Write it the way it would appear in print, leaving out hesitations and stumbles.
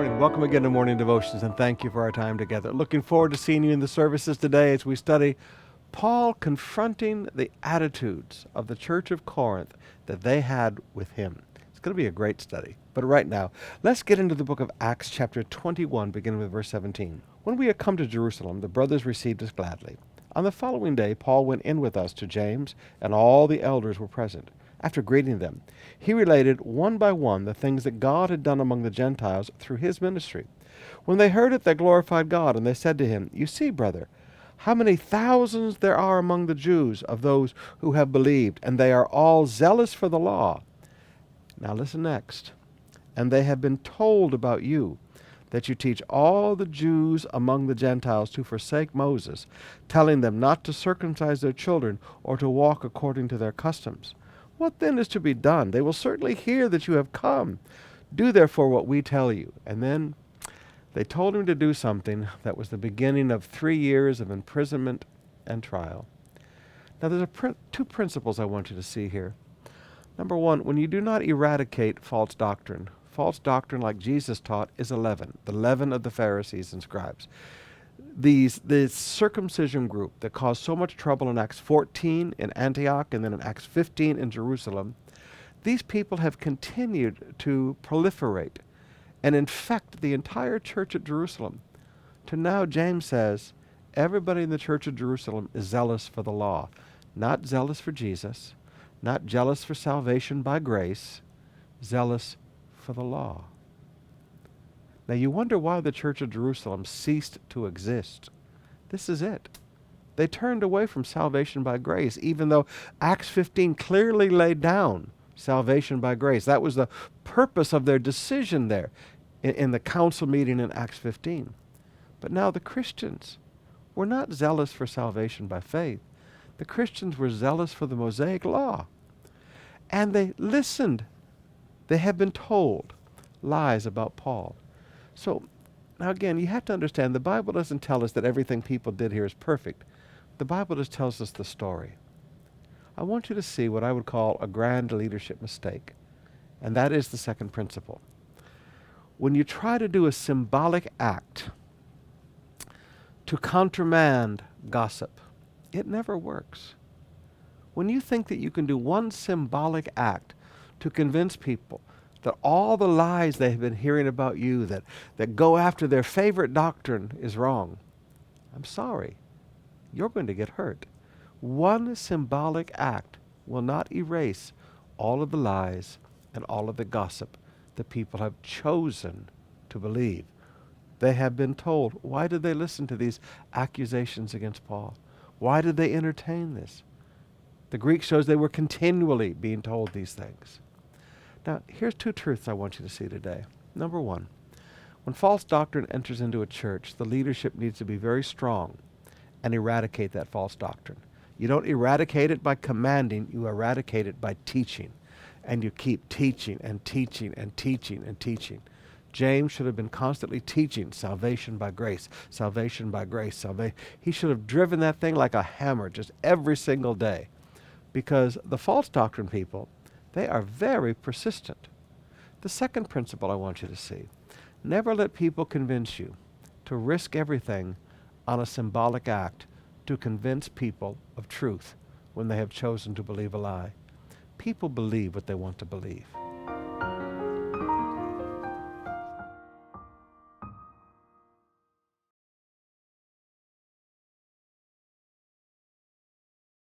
morning. Welcome again to Morning Devotions, and thank you for our time together. Looking forward to seeing you in the services today as we study Paul confronting the attitudes of the church of Corinth that they had with him. It's going to be a great study. But right now, let's get into the book of Acts chapter 21, beginning with verse 17. When we had come to Jerusalem, the brothers received us gladly. On the following day, Paul went in with us to James, and all the elders were present. After greeting them, he related one by one the things that God had done among the Gentiles through his ministry. When they heard it, they glorified God, and they said to him, "You see, brother, how many thousands there are among the Jews of those who have believed, and they are all zealous for the law." Now listen next. "And they have been told about you, that you teach all the Jews among the Gentiles to forsake Moses, telling them not to circumcise their children or to walk according to their customs. What then is to be done? They will certainly hear that you have come. Do therefore what we tell you." And then they told him to do something that was the beginning of 3 years of imprisonment and trial. Now there's two principles I want you to see here. Number one, when you do not eradicate false doctrine like Jesus taught is a leaven, the leaven of the Pharisees and scribes. This circumcision group that caused so much trouble in Acts 14 in Antioch and then in Acts 15 in Jerusalem, these people have continued to proliferate and infect the entire church at Jerusalem. To now, James says, everybody in the church of Jerusalem is zealous for the law, not zealous for Jesus, not jealous for salvation by grace, zealous for the law. Now you wonder why the church of Jerusalem ceased to exist. This is it. They turned away from salvation by grace, even though Acts 15 clearly laid down salvation by grace. That was the purpose of their decision there in the council meeting in Acts 15. But now the Christians were not zealous for salvation by faith. The Christians were zealous for the Mosaic law. And they listened. They have been told lies about Paul. So, now again, you have to understand, the Bible doesn't tell us that everything people did here is perfect. The Bible just tells us the story. I want you to see what I would call a grand leadership mistake, and that is the second principle. When you try to do a symbolic act to countermand gossip, it never works. When you think that you can do one symbolic act to convince people that all the lies they have been hearing about you that go after their favorite doctrine is wrong, I'm sorry, you're going to get hurt. One symbolic act will not erase all of the lies and all of the gossip that people have chosen to believe. They have been told. Why did they listen to these accusations against Paul? Why did they entertain this? The Greek shows they were continually being told these things. Now, here's two truths I want you to see today. Number one, when false doctrine enters into a church, the leadership needs to be very strong and eradicate that false doctrine. You don't eradicate it by commanding, you eradicate it by teaching. And you keep teaching and teaching and teaching and teaching. James should have been constantly teaching salvation by grace, salvation by grace, salvation. He should have driven that thing like a hammer just every single day. Because the false doctrine people, they are very persistent. The second principle I want you to see, never let people convince you to risk everything on a symbolic act to convince people of truth when they have chosen to believe a lie. People believe what they want to believe.